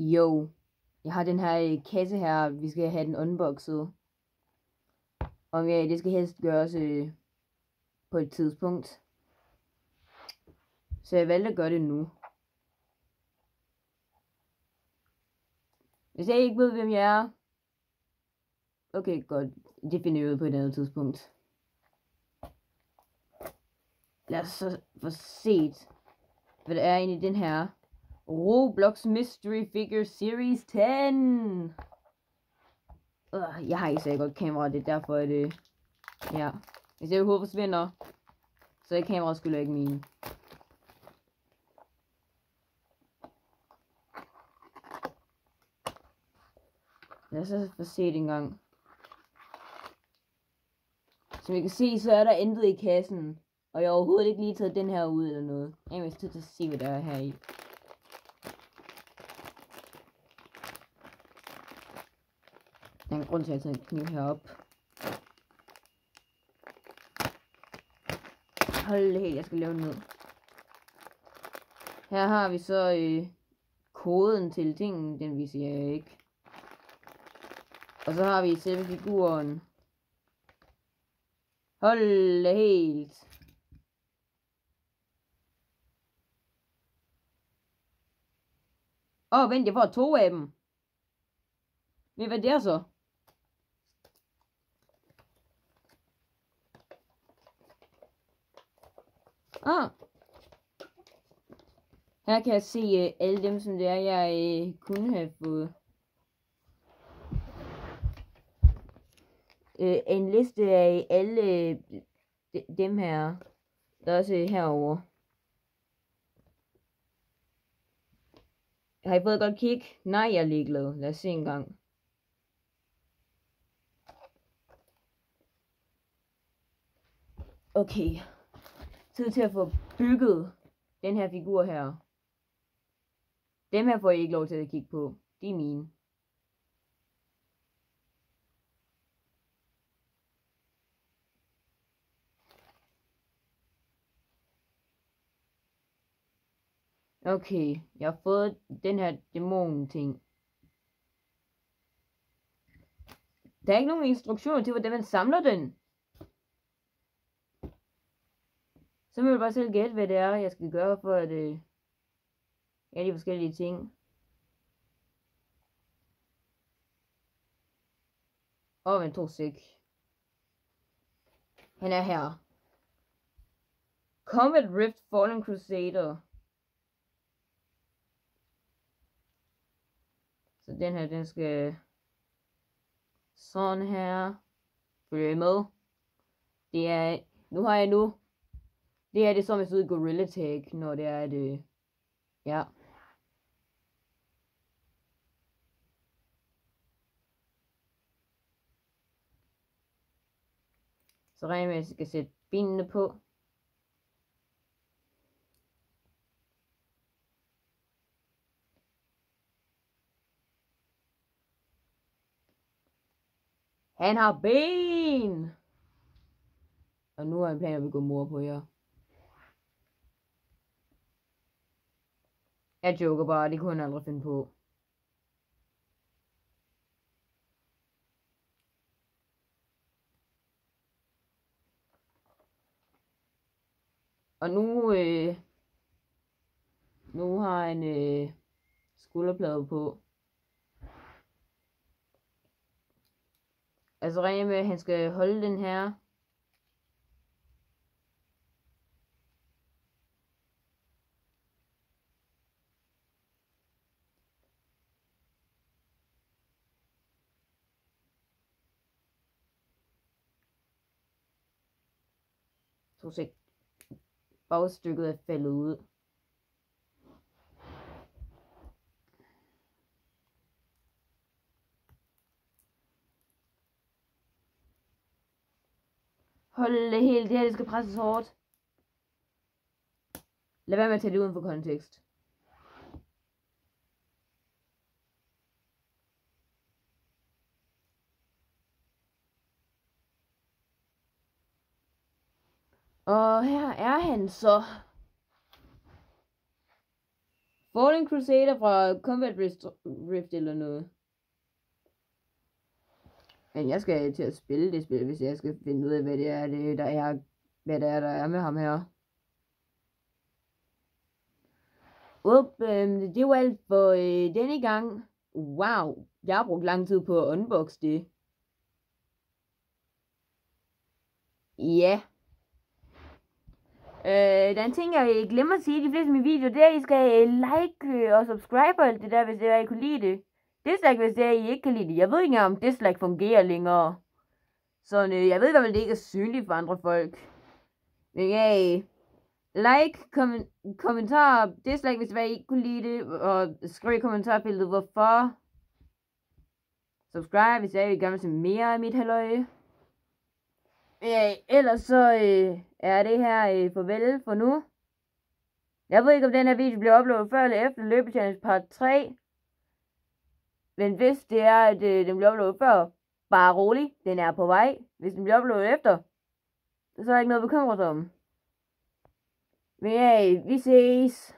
Jo, jeg har den her kasse her, vi skal have den unboxet. Og ja, det skal helst gøres på et tidspunkt. Så jeg valgte at gøre det nu. Hvis jeg ikke ved, hvem jeg er. Okay, godt. Det finder jeg ud på et andet tidspunkt. Lad os så få set, hvad der er inde i den her Roblox Mystery Figure Series 10. Jeg har ikke så godt kamera, det er derfor, at ja. Hvis jeg overhovedet forsvinder, så er kameraet sgu ikke min. Lad os så få set en gang. Som I kan se, så er der intet i kassen. Og jeg har overhovedet ikke lige taget den her ud eller noget. Jeg er mest til at se, hvad der er her i. Der er en grund til at tage en kniv herop. Hold det helt, jeg skal lave den ned. Her har vi så koden til tingen, den viser jeg ikke. Og så har vi selve figuren. Hold det helt. Vent, jeg får 2 af dem. Men hvad det er så? Her kan jeg se alle dem, som det er, jeg kunne have fået. En liste af alle dem her, der er også herovre. Har I fået et godt kig? Nej, jeg er ligeglad. Lad os se en gang. Okay. Tid til at få bygget den her figur her. Dem her får I ikke lov til at kigge på. De er mine. Okay, jeg har fået den her dæmon-ting. Der er ikke nogen instruktioner til, hvordan man samler den. Så må jeg bare selv gætte, hvad det er, jeg skal gøre for at ja, de forskellige ting. Men 2 sek. Han er her. Comet Rift Fallen Crusader. Så den her, den skal sådan her. Følg med. Det er, nu har jeg nu. Det her, det er som et Gorilla Tag, når det er det. Ja. Så regner jeg med, at jeg skal sætte benene på. Han har ben! Og nu har jeg en plan, at vi går mor på jer. Jeg joker bare, det kunne han aldrig finde på. Og nu har han skulderplade på. Altså regner med, at han skal holde den her. Så se, bagstykket er faldet ud. Hold det helt, det her det skal presses hårdt. Lad være med at tage det uden for kontekst. Og her er han så. Fallen Crusader fra Combat Rift eller noget. Men jeg skal til at spille det spil, hvis jeg skal finde ud af, hvad det er, der er med ham her. Det var alt for denne gang. Wow, jeg har brugt lang tid på at unbox det. Ja. Der er en ting, jeg glemmer at sige i de fleste af mine videoer, det er, at I skal like og subscribe og alt det der, hvis det er, I kunne lide det. Dislike, hvis det er, I ikke kan lide det. Jeg ved ikke om dislike fungerer længere. Så jeg ved i hvert fald, det ikke er synligt for andre folk. Men ja, like, kommentar, dislike, hvis det er, I ikke kunne lide det. Og skriv i kommentarfeltet, hvorfor. Subscribe, hvis det er, I gerne vil se mere af mit halløj. Ellers så er det her farvel for nu. Jeg ved ikke, om den her video bliver uploadet før eller efter løbechallenge part 3. Men hvis det er, at den bliver uploadet før, bare rolig, den er på vej. Hvis den bliver uploadet efter, så er der ikke noget at bekymre sig om. Men ja, vi ses.